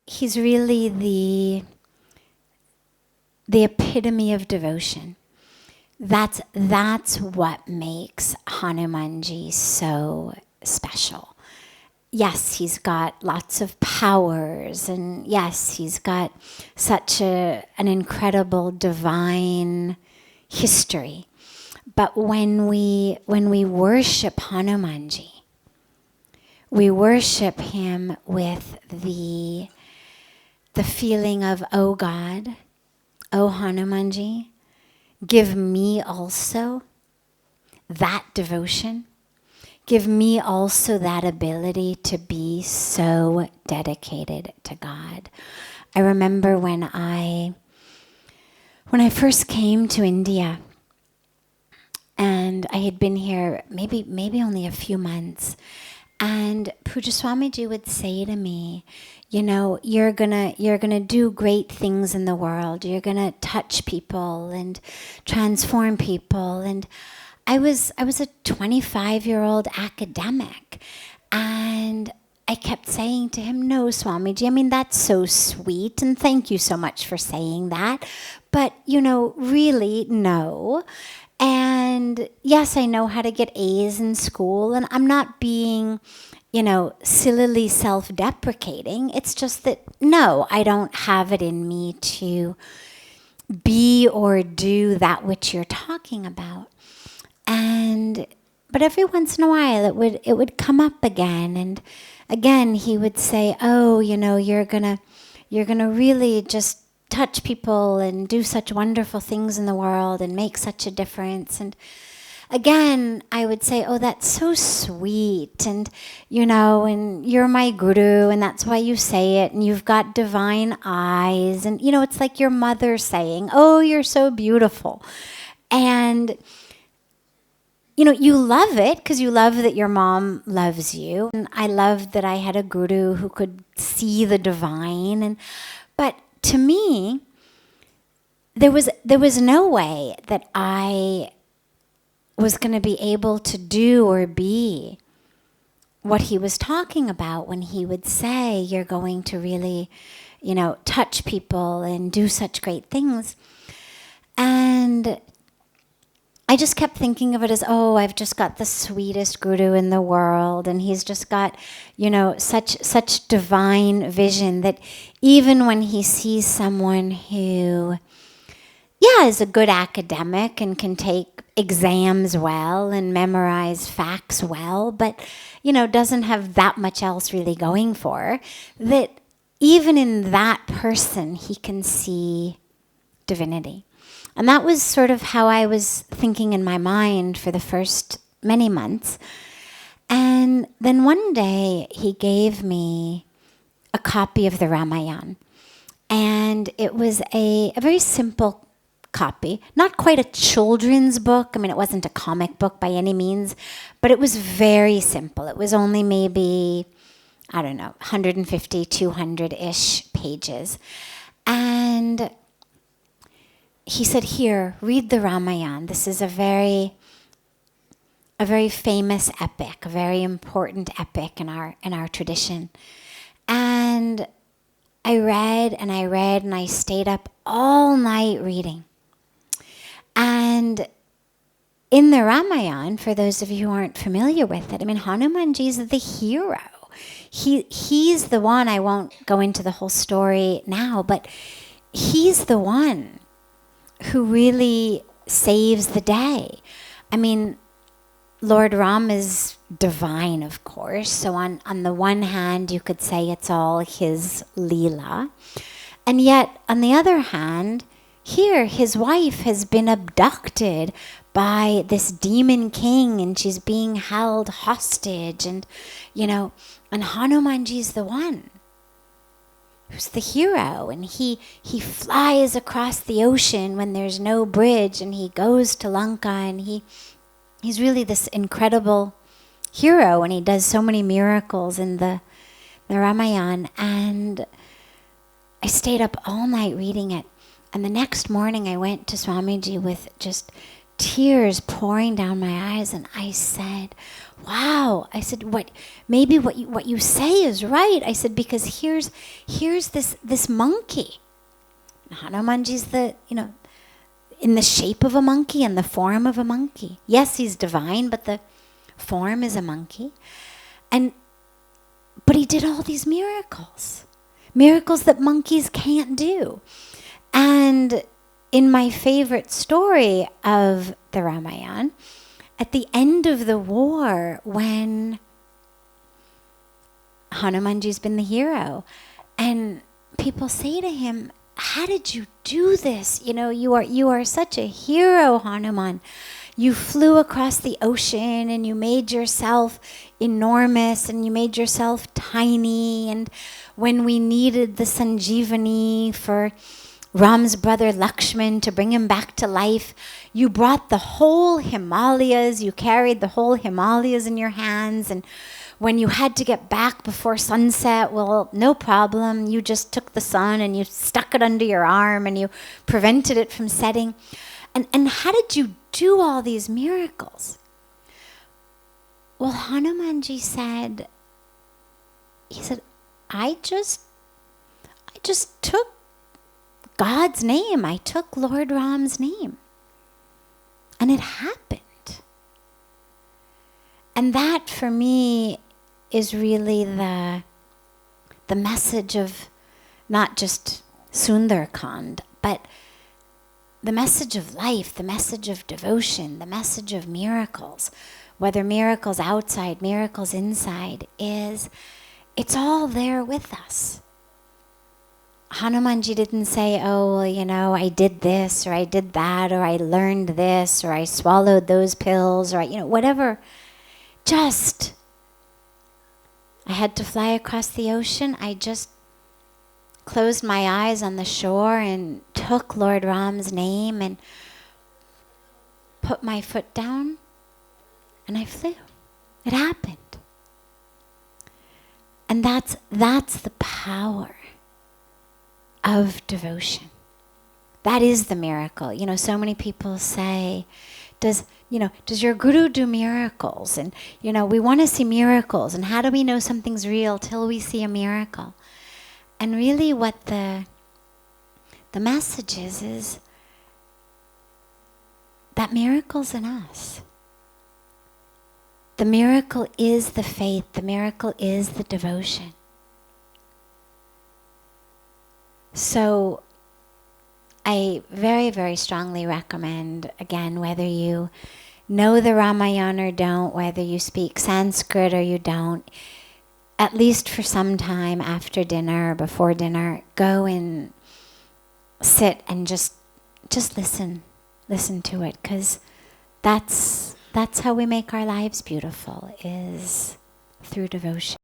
He's really the epitome of devotion. That's what makes Hanumanji so special. Yes, he's got lots of powers, and yes, he's got such an incredible divine history. But when we worship Hanumanji, we worship him with the feeling of, oh God, oh Hanumanji, give me also that devotion. Give me also that ability to be so dedicated to God. I remember when I first came to India, and I had been here maybe only a few months, and Puja Swamiji would say to me, you know, you're gonna do great things in the world. You're gonna touch people and transform people. And I was a 25-year-old academic, and I kept saying to him, no, Swamiji, I mean, that's so sweet, and thank you so much for saying that, but, you know, really, no. And yes, I know how to get A's in school, and I'm not being, you know, sillily self-deprecating. It's just that, no, I don't have it in me to be or do that which you're talking about. But every once in a while it would come up again, and again he would say, oh, you know, you're gonna really just touch people and do such wonderful things in the world and make such a difference. And again I would say, oh, that's so sweet, and you know, and you're my guru, and that's why you say it, and you've got divine eyes, and you know, it's like your mother saying, oh, you're so beautiful. And you know, you love it because you love that your mom loves you. And I loved that I had a guru who could see the divine. But to me, there was no way that I was going to be able to do or be what he was talking about when he would say, you're going to really, you know, touch people and do such great things. And I just kept thinking of it as, oh, I've just got the sweetest guru in the world, and he's just got, you know, such divine vision that even when he sees someone who, yeah, is a good academic and can take exams well and memorize facts well, but, you know, doesn't have that much else really going for, that even in that person he can see divinity. And that was sort of how I was thinking in my mind for the first many months. And then one day he gave me a copy of the Ramayana. And it was a very simple copy, not quite a children's book. I mean, it wasn't a comic book by any means, but it was very simple. It was only maybe, I don't know, 150, 200-ish pages. And he said, here, read the Ramayana. This is a very famous epic, a very important epic in our tradition. And I read and I read, and I stayed up all night reading. And in the Ramayana, for those of you who aren't familiar with it, I mean, Hanumanji is the hero. He's the one, I won't go into the whole story now, but he's the one who really saves the day. I mean, Lord Ram is divine, of course. So on the one hand, you could say it's all his Leela. And yet, on the other hand, here, his wife has been abducted by this demon king, and she's being held hostage. And, you know, and Hanumanji's the one who's the hero, and he flies across the ocean when there's no bridge, and he goes to Lanka, and he's really this incredible hero, and he does so many miracles in the the Ramayana, and I stayed up all night reading it. And the next morning I went to Swamiji with just tears pouring down my eyes, and I said, wow, I said, maybe what you say is right. I said, because here's this monkey. Hanumanji's in the shape of a monkey and the form of a monkey. Yes, he's divine, but the form is a monkey. But he did all these miracles that monkeys can't do. And in my favorite story of the Ramayana, at the end of the war, when Hanumanji's been the hero, and people say to him, how did you do this? You are such a hero, Hanuman. You flew across the ocean and you made yourself enormous and you made yourself tiny. And when we needed the Sanjeevani for Ram's brother Lakshman to bring him back to life, you brought the whole Himalayas. You carried the whole Himalayas in your hands. And when you had to get back before sunset, well, no problem. You just took the sun and you stuck it under your arm and you prevented it from setting. And how did you do all these miracles? Well, Hanumanji said, I just took God's name. I took Lord Ram's name. And it happened. And that for me is really the message of not just Sundarkand, but the message of life, the message of devotion, the message of miracles, whether miracles outside, miracles inside, it's all there with us. Hanumanji didn't say, I did this, or I did that, or I learned this, or I swallowed those pills, or whatever. Just, I had to fly across the ocean. I just closed my eyes on the shore and took Lord Ram's name and put my foot down, and I flew. It happened. And that's the power of devotion. That is the miracle. So many people say, does your guru do miracles? And, we want to see miracles. And how do we know something's real till we see a miracle? And really what the message is that miracle's in us. The miracle is the faith. The miracle is the devotion. So I very, very strongly recommend, again, whether you know the Ramayana or don't, whether you speak Sanskrit or you don't, at least for some time after dinner or before dinner, go and sit and just listen to it, because that's how we make our lives beautiful, is through devotion.